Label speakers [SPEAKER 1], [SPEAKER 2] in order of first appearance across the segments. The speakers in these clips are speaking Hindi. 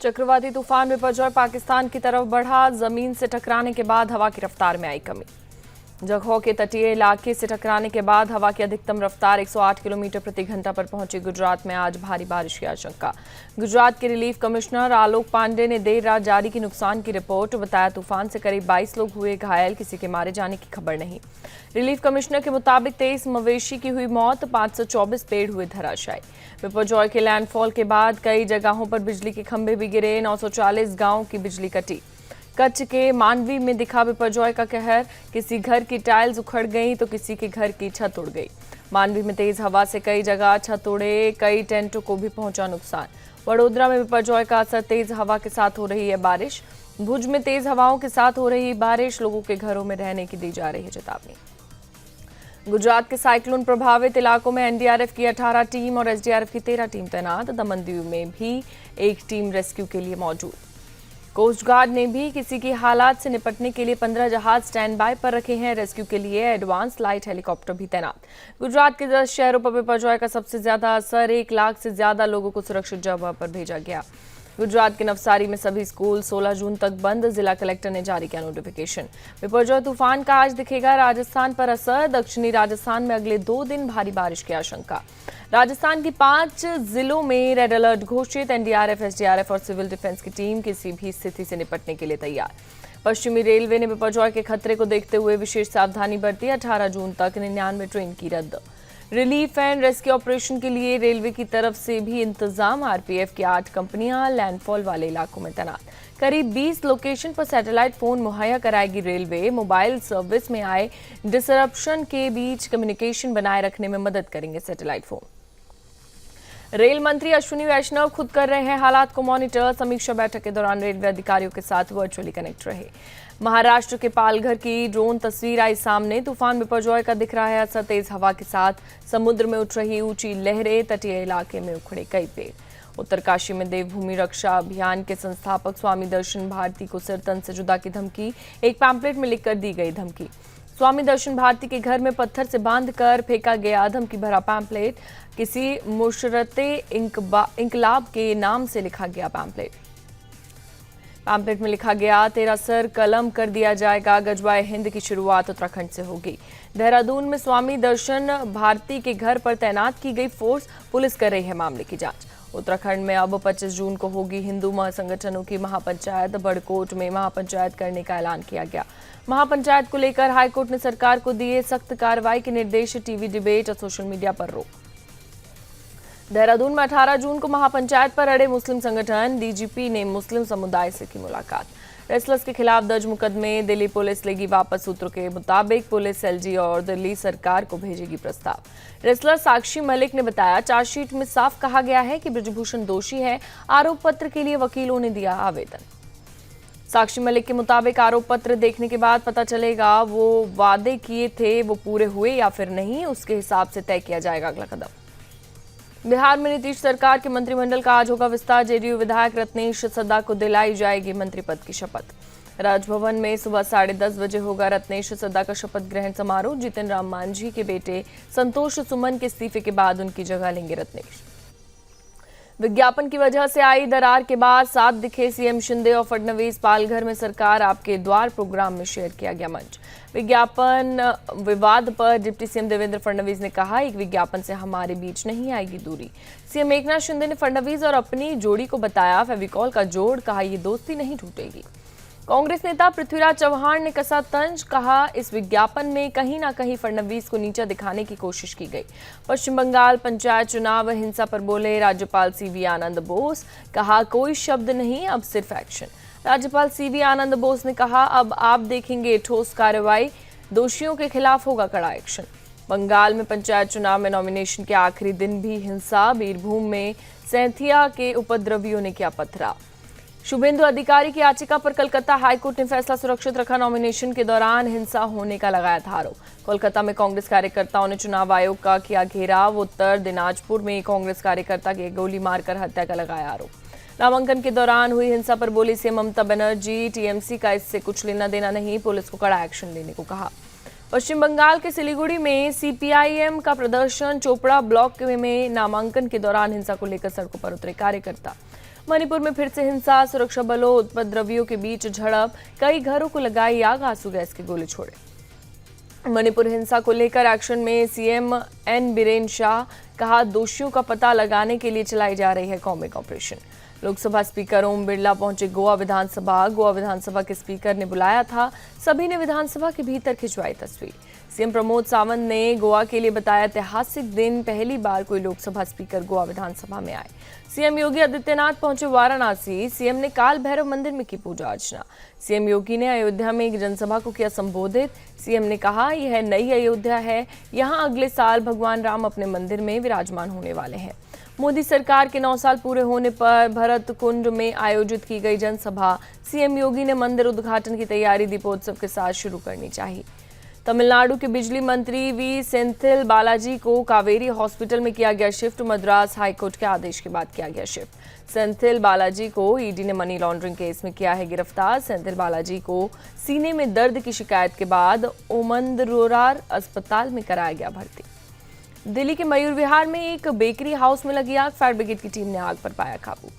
[SPEAKER 1] चक्रवाती तूफान बिपरजॉय पाकिस्तान की तरफ बढ़ा। जमीन से टकराने के बाद हवा की रफ्तार में आई कमी। जखौ के तटीय इलाके से टकराने के बाद हवा की अधिकतम रफ्तार 108 किलोमीटर प्रति घंटा पर पहुंची। गुजरात में आज भारी बारिश की आशंका। गुजरात के रिलीफ कमिश्नर आलोक पांडे ने देर रात जारी की नुकसान की रिपोर्ट। बताया तूफान से करीब 22 लोग हुए घायल, किसी के मारे जाने की खबर नहीं। रिलीफ कमिश्नर के मुताबिक 23 मवेशी की हुई मौत, 524 पेड़ हुए धराशायी। बिपरजॉय के लैंडफॉल के बाद कई जगहों पर बिजली के खंभे भी गिरे। 940 गांवों की बिजली कटी। कच्छ के मांडवी में दिखा बिपरजॉय का कहर। किसी घर की टाइल्स उखड़ गई तो किसी के घर की छत उड़ गई। मांडवी में तेज हवा से कई जगह छत उड़े, कई टेंटों को भी पहुंचा नुकसान। वडोदरा में बिपरजॉय का असर, तेज हवा के साथ हो रही है बारिश। भुज में तेज हवाओं के साथ हो रही बारिश, लोगों के घरों में रहने की दी जा रही है चेतावनी। गुजरात के साइक्लोन प्रभावित इलाकों में एनडीआरएफ की 18 टीम और एसडीआरएफ की 13 टीम तैनात। दमन-दीव में भी एक टीम रेस्क्यू के लिए मौजूद। कोस्ट गार्ड ने भी किसी की हालात से निपटने के लिए 15 जहाज स्टैंड बाय पर रखे हैं। रेस्क्यू के लिए एडवांस लाइट हेलीकॉप्टर भी तैनात। गुजरात के 10 शहरों पर बिपरजॉय का सबसे ज्यादा असर। 1 लाख से ज्यादा लोगों को सुरक्षित जगह पर भेजा गया। गुजरात के नवसारी में सभी स्कूल 16 जून तक बंद। जिला कलेक्टर ने जारी किया नोटिफिकेशन। बिपरजॉय तूफान का आज दिखेगा राजस्थान पर असर। दक्षिणी राजस्थान में अगले 2 दिन भारी बारिश की आशंका। राजस्थान की 5 जिलों में रेड अलर्ट घोषित। एनडीआरएफ, एसडीआरएफ और सिविल डिफेंस की टीम किसी भी स्थिति से निपटने के लिए तैयार। पश्चिमी रेलवे ने बिपरजॉय के खतरे को देखते हुए विशेष सावधानी बरती। 18 जून तक 99 ट्रेन की रद्द। रिलीफ एंड रेस्क्यू ऑपरेशन के लिए रेलवे की तरफ से भी इंतजाम। आरपीएफ की 8 कंपनियां लैंडफॉल वाले इलाकों में तैनात। करीब 20 लोकेशन पर सैटेलाइट फोन मुहैया कराएगी रेलवे। मोबाइल सर्विस में आए डिसरप्शन के बीच कम्युनिकेशन बनाए रखने में मदद करेंगे सैटेलाइट फोन। रेल मंत्री अश्विनी वैष्णव खुद कर रहे हैं हालात को मॉनिटर। समीक्षा बैठक के दौरान रेलवे अधिकारियों के साथ वर्चुअली कनेक्ट रहे। महाराष्ट्र के पालघर की ड्रोन तस्वीर आई सामने। तूफान बिपरजॉय का दिख रहा है असर। तेज हवा के साथ समुद्र में उठ रही ऊंची लहरें, तटीय इलाके में उखड़े कई पेड़। उत्तरकाशी में देवभूमि रक्षा अभियान के संस्थापक स्वामी दर्शन भारती को सिर तन से जुदा की धमकी। एक पैम्पलेट में लिखकर दी गई धमकी। स्वामी दर्शन भारती के घर में पत्थर से बांधकर फेंका गया धमकी भरा पैम्पलेट। किसी मुशर्रते इंकलाब के नाम से लिखा गया पैम्पलेट में लिखा गया, तेरा सर कलम कर दिया जाएगा। गजवाए हिंद की शुरुआत उत्तराखंड से होगी। देहरादून में स्वामी दर्शन भारती के घर पर तैनात की गई फोर्स, पुलिस कर रही है मामले की जांच। उत्तराखंड में अब 25 जून को होगी हिंदू महासंगठनों की महापंचायत। बड़कोट में महापंचायत करने का ऐलान किया गया। महापंचायत को लेकर हाईकोर्ट ने सरकार को दिए सख्त कार्रवाई के निर्देश। टीवी डिबेट और सोशल मीडिया पर रोक। देहरादून में 18 जून को महापंचायत पर अड़े मुस्लिम संगठन। डीजीपी ने मुस्लिम समुदाय से की मुलाकात। रेसलर्स के खिलाफ दर्ज मुकदमे। दिल्ली पुलिस लेगी वापस। सूत्रों के मुताबिक पुलिस एलजी और दिल्ली सरकार को भेजेगी प्रस्ताव। रेसलर साक्षी मलिक ने बताया, चार्जशीट में साफ कहा गया है कि ब्रजभूषण दोषी है। आरोप पत्र के लिए वकीलों ने दिया आवेदन। साक्षी मलिक के मुताबिक आरोप पत्र देखने के बाद पता चलेगा वो वादे किए थे वो पूरे हुए या फिर नहीं। उसके हिसाब से तय किया जाएगा अगला कदम। बिहार में नीतीश सरकार के मंत्रिमंडल का आज होगा विस्तार। जेडीयू विधायक रत्नेश सद्दा को दिलाई जाएगी मंत्री पद की शपथ। राजभवन में सुबह 10:30 बजे होगा रत्नेश सद्दा का शपथ ग्रहण समारोह। जीतन राम मांझी के बेटे संतोष सुमन के इस्तीफे के बाद उनकी जगह लेंगे रत्नेश। विज्ञापन की वजह से आई दरार के बाद साथ दिखे सीएम शिंदे और फडणवीस। पालघर में सरकार आपके द्वार प्रोग्राम में शेयर किया गया मंच। विज्ञापन विवाद पर डिप्टी सीएम देवेंद्र फडणवीस ने कहा, एक विज्ञापन से हमारे बीच नहीं आएगी दूरी। सीएम एकनाथ शिंदे ने फडणवीस और अपनी जोड़ी को बताया फेविकॉल का जोड़। कहा, ये दोस्ती नहीं टूटेगी। कांग्रेस नेता पृथ्वीराज चव्हाण ने कसा तंज। कहा, इस विज्ञापन में कहीं ना कहीं फडणवीस को नीचा दिखाने की कोशिश की गई। पश्चिम बंगाल पंचायत चुनाव हिंसा पर बोले राज्यपाल सीवी आनंद बोस। कहा, कोई शब्द नहीं, अब सिर्फ एक्शन। राज्यपाल सीवी आनंद बोस ने कहा, अब आप देखेंगे ठोस कार्रवाई, दोषियों के खिलाफ होगा कड़ा एक्शन। बंगाल में पंचायत चुनाव में नॉमिनेशन के आखिरी दिन भी हिंसा। बीरभूम में सैंथिया के उपद्रवियों ने किया पथराव। शुभेंदु अधिकारी की याचिका पर कोलकाता हाईकोर्ट ने फैसला सुरक्षित रखा। नॉमिनेशन के दौरान हिंसा होने का लगाया था आरोप। कोलकाता में कांग्रेस कार्यकर्ताओं ने चुनाव आयोग का किया घेराव। उत्तर दिनाजपुर में कांग्रेस कार्यकर्ता की गोली मारकर हत्या का लगाया आरोप। नामांकन के दौरान हुई हिंसा पर बोली सीएम ममता बनर्जी, टीएमसी का इससे कुछ लेना देना नहीं, पुलिस को कड़ा एक्शन लेने को कहा। पश्चिम बंगाल के सिलीगुड़ी में सीपीआईएम का प्रदर्शन। चोपड़ा ब्लॉक में नामांकन के दौरान हिंसा को लेकर सड़कों पर उतरे कार्यकर्ता। मणिपुर में फिर से हिंसा, सुरक्षा बलों उपद्रवियों के बीच झड़प, कई घरों को लगाई आग, आंसू गैस के गोले छोड़े। मणिपुर हिंसा को लेकर एक्शन में सीएम एन बीरेन शाह, कहा दोषियों का पता लगाने के लिए चलाई जा रही है comic operation. Lok Sabha speaker Om Birla पहुंचे गोवा विधानसभा के स्पीकर ने बुलाया था, सभी ने विधानसभा के भीतर खिंचवाई तस्वीर। सीएम प्रमोद सावंत ने गोवा के लिए बताया ऐतिहासिक दिन, पहली बार कोई लोकसभा स्पीकर गोवा विधानसभा में आए। सीएम योगी आदित्यनाथ पहुंचे वाराणसी, सीएम ने काल भैरव मंदिर में की पूजा अर्चना। सीएम योगी ने अयोध्या में एक जनसभा को किया संबोधित। सीएम ने कहा यह नई अयोध्या है, यहां अगले साल भगवान राम अपने मंदिर में विराजमान होने वाले हैं। मोदी सरकार के 9 साल पूरे होने पर भरत कुंड में आयोजित की गई जनसभा, सीएम योगी ने मंदिर उद्घाटन की तैयारी दीपोत्सव के साथ शुरू करनी चाहिए। तमिलनाडु के बिजली मंत्री वी सेंथिल बालाजी को कावेरी हॉस्पिटल में किया गया शिफ्ट, मद्रास हाईकोर्ट के आदेश के बाद किया गया शिफ्ट। सेंथिल बालाजी को ईडी ने मनी लॉन्ड्रिंग केस में किया है गिरफ्तार। सेंथिल बालाजी को सीने में दर्द की शिकायत के बाद ओमंदरोरार अस्पताल में कराया गया भर्ती। दिल्ली के मयूर विहार में एक बेकरी हाउस में लगी आग, फायर ब्रिगेड की टीम ने आग पर पाया काबू।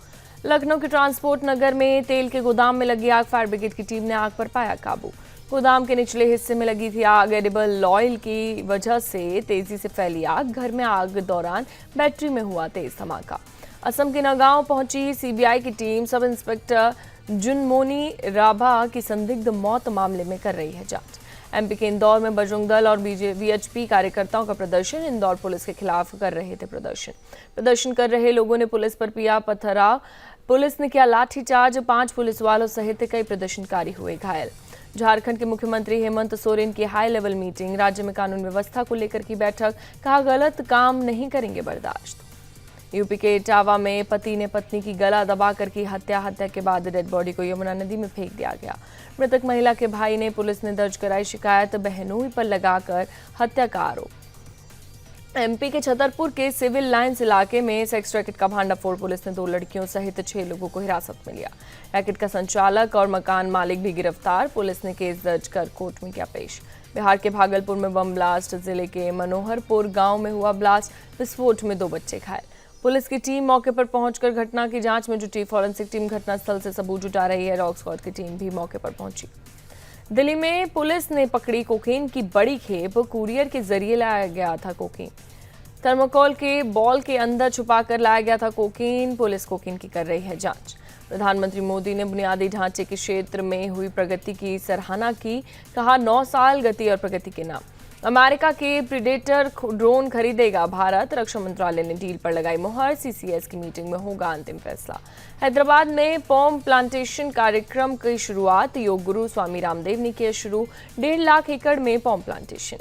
[SPEAKER 1] लखनऊ के ट्रांसपोर्ट नगर में तेल के गोदाम में लगी आग, फायर ब्रिगेड की टीम ने आग पर पाया काबू। गोदाम के निचले हिस्से में लगी थी आग, एडिबल ऑयल की वजह से तेजी से फैली आग। घर में आग दौरान बैटरी में हुआ तेज धमाका। असम के नगांव पहुंची सीबीआई की team, sub inspector Junmoni Rabha की संदिग्ध मौत मामले में कर रही है जांच। एमपी के इंदौर में बजरंग दल और वीएचपी कार्यकर्ताओं का प्रदर्शन, इंदौर पुलिस के खिलाफ कर रहे थे प्रदर्शन कर रहे लोगों ने पुलिस पर किया पथराव, पुलिस ने किया लाठीचार्ज, 5 पुलिस वालों सहित कई प्रदर्शनकारी हुए घायल। झारखंड के मुख्यमंत्री हेमंत सोरेन की हाई लेवल मीटिंग, राज्य में कानून व्यवस्था को लेकर की बैठक, कहा गलत काम नहीं करेंगे बर्दाश्त। यूपी के इटावा में पति ने पत्नी की गला दबाकर की हत्या के बाद डेड बॉडी को यमुना नदी में फेंक दिया गया। मृतक महिला के भाई ने पुलिस ने दर्ज कराई शिकायत, बहनोई पर लगाकर हत्या का आरोप। एमपी के छतरपुर के सिविल लाइंस इलाके में सेक्स रैकेट का भांडाफोड़, पुलिस ने 2 लड़कियों सहित 6 लोगों को हिरासत में लिया। रैकेट का संचालक और मकान मालिक भी गिरफ्तार, पुलिस ने केस दर्ज कर कोर्ट में किया पेश। बिहार के भागलपुर में बम ब्लास्ट, जिले के मनोहरपुर गांव में हुआ ब्लास्ट, विस्फोट में 2 बच्चे घायल। पुलिस की टीम मौके पर पहुंचकर घटना की जांच में जुटी, फॉरेंसिक टीम घटनास्थल से सबूत जुटा रही है, डॉग स्क्वाड की टीम भी मौके पर पहुंची। दिल्ली में पुलिस ने पकड़ी कोकीन की बड़ी खेप, कुरियर के जरिए लाया गया था कोकीन। थर्मोकोल के बॉल के अंदर छुपाकर लाया गया था कोकीन, पुलिस कोकीन की कर रही है जांच। प्रधानमंत्री मोदी ने बुनियादी ढांचे के क्षेत्र में हुई प्रगति की सराहना की, कहा 9 साल गति और प्रगति के नाम। अमेरिका के प्रीडेटर ड्रोन खरीदेगा भारत, रक्षा मंत्रालय ने डील पर लगाई मुहर, सीसीएस की मीटिंग में होगा अंतिम फैसला। हैदराबाद में पॉम प्लांटेशन कार्यक्रम की शुरुआत, योग गुरु स्वामी रामदेव ने किया शुरू, 1.5 लाख एकड़ में पॉम प्लांटेशन।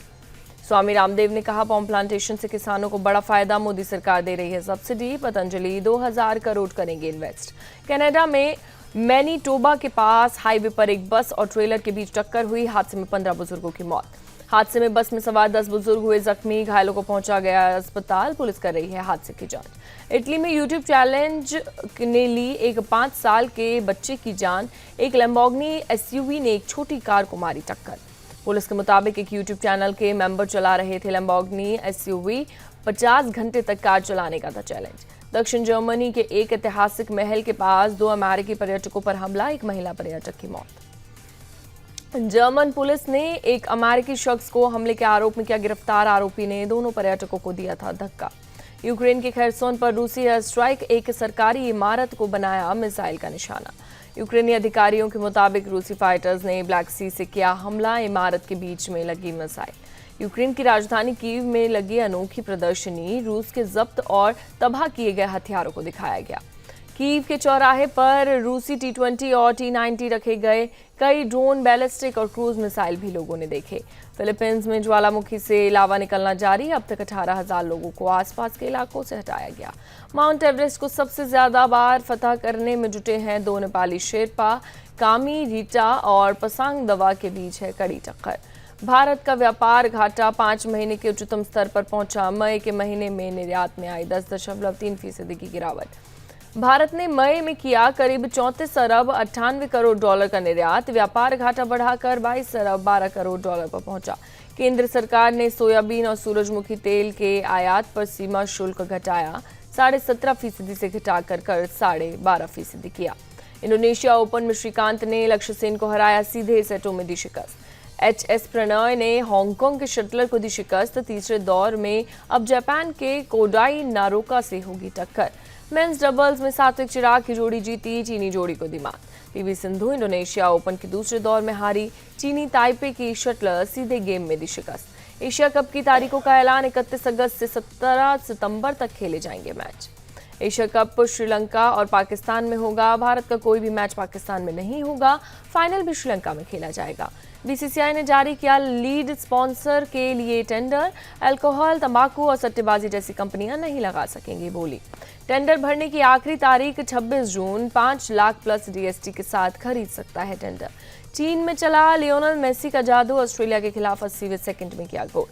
[SPEAKER 1] स्वामी रामदेव ने कहा पॉम प्लांटेशन से किसानों को बड़ा फायदा, मोदी सरकार दे रही है सब्सिडी, पतंजलि 2000 करोड़ करेंगे इन्वेस्ट। कनाडा में मैनीटोबा के पास हाईवे पर एक बस और ट्रेलर के बीच टक्कर हुई, हादसे में 15 बुजुर्गों की मौत। हादसे में बस में सवार 10 बुजुर्ग हुए जख्मी, घायलों को पहुंचा गया अस्पताल, पुलिस कर रही है हादसे की जांच। इटली में यूट्यूब चैलेंज ने ली एक 5 साल के बच्चे की जान, एक लैम्बोर्गिनी एसयूवी ने एक छोटी कार को मारी टक्कर। पुलिस के मुताबिक एक यूट्यूब चैनल के मेंबर चला रहे थे लैम्बोर्गिनी एसयूवी, 50 घंटे तक कार चलाने का था चैलेंज। दक्षिण जर्मनी के एक ऐतिहासिक महल के पास 2 अमेरिकी पर्यटकों पर हमला, एक महिला पर्यटक की मौत। जर्मन पुलिस ने एक अमेरिकी शख्स को हमले के आरोप में किया गिरफ्तार, आरोपी ने दोनों पर्यटकों को दिया था धक्का। यूक्रेन के खेरसोन पर रूसी एयर स्ट्राइक, एक सरकारी इमारत को बनाया मिसाइल का निशाना। यूक्रेनी अधिकारियों के मुताबिक रूसी फाइटर्स ने ब्लैक सी से किया हमला, इमारत के बीच में लगी मिसाइल। यूक्रेन की राजधानी कीव में लगी अनोखी प्रदर्शनी, रूस के जब्त और तबाह किए गए हथियारों को दिखाया गया। कीव के चौराहे पर रूसी T-20 और T-90 रखे गए, कई ड्रोन, बैलिस्टिक और क्रूज मिसाइल भी लोगों ने देखे। फिलीपींस में ज्वालामुखी से लावा निकलना जारी, अब तक 18,000 लोगों को आसपास के इलाकों से हटाया गया। माउंट एवरेस्ट को सबसे ज्यादा बार फतह करने में जुटे हैं 2 नेपाली शेरपा, कामी रीटा और पसांग दवा के बीच है कड़ी टक्कर। भारत का व्यापार घाटा 5 महीने के उच्चतम स्तर पर पहुंचा, मई के महीने में निर्यात में आई 10.3% की गिरावट। भारत ने मई में किया करीब 34 अरब 98 करोड़ डॉलर का निर्यात, व्यापार घाटा बढ़ाकर 22 अरब 12 करोड़ डॉलर पर पहुंचा। केंद्र सरकार ने सोयाबीन और सूरजमुखी तेल के आयात पर सीमा शुल्क घटाया, 17.5% से घटाकर कर 12.5% किया। इंडोनेशिया ओपन में श्रीकांत ने लक्ष्य सेन को हराया, सीधे सेटों में दी शिकस्त। एच.एस. प्रणय ने हांगकांग के शटलर को दी शिकस्त। तीसरे दौर में अब जापान के कोडाई नारोका से होगी टक्कर। मेंस डबल्स में सात्विक चिराग की जोड़ी जीती, चीनी जोड़ी को दी मात। पीवी सिंधु इंडोनेशिया ओपन के दूसरे दौर में हारी, चीनी ताइपे की शटलर सीधे गेम में दी शिकस्त। एशिया कप की तारीखों का ऐलान, 31 अगस्त से 17 सितंबर तक खेले जाएंगे मैच। एशिया कप श्रीलंका और पाकिस्तान में होगा। भारत का कोई भी मैच पाकिस्तान में नहीं होगा। फाइनल भी श्रीलंका में खेला जाएगा। बीसीसीआई ने जारी किया लीड स्पॉन्सर के लिए टेंडर। अल्कोहल, तंबाकू और सट्टेबाजी जैसी कंपनियां नहीं लगा सकेंगी बोली। टेंडर भरने की आखिरी तारीख 26 जून। 5 लाख प्लस डीएसटी के साथ खरीद सकता है टेंडर। चीन में चला लियोनेल मेसी का जादू, ऑस्ट्रेलिया के खिलाफ 80वें सेकंड में किया गोल।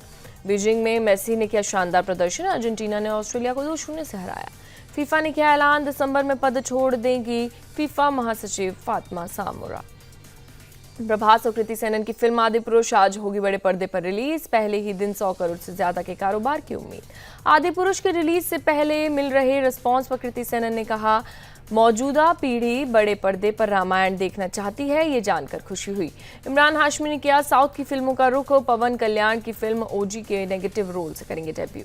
[SPEAKER 1] बीजिंग में मेसी ने किया शानदार प्रदर्शन। अर्जेंटीना ने ऑस्ट्रेलिया को 2-0 से हराया। फीफा ने किया ऐलान, दिसंबर में पद छोड़ देंगी फीफा महासचिव फातिमा सामोरा। प्रभास और कृति सेनन की फिल्म आदिपुरुष आज होगी बड़े पर्दे पर रिलीज। पहले ही दिन 100 करोड़ से ज्यादा के कारोबार की उम्मीद। आदिपुरुष के रिलीज से पहले मिल रहे रिस्पांस पर कृति सेनन ने कहा, मौजूदा पीढ़ी बड़े पर्दे पर रामायण देखना चाहती है, ये जानकर खुशी हुई। इमरान हाशमी ने किया साउथ की फिल्मों का रुख। पवन कल्याण की फिल्म ओजी के नेगेटिव रोल से करेंगे डेब्यू।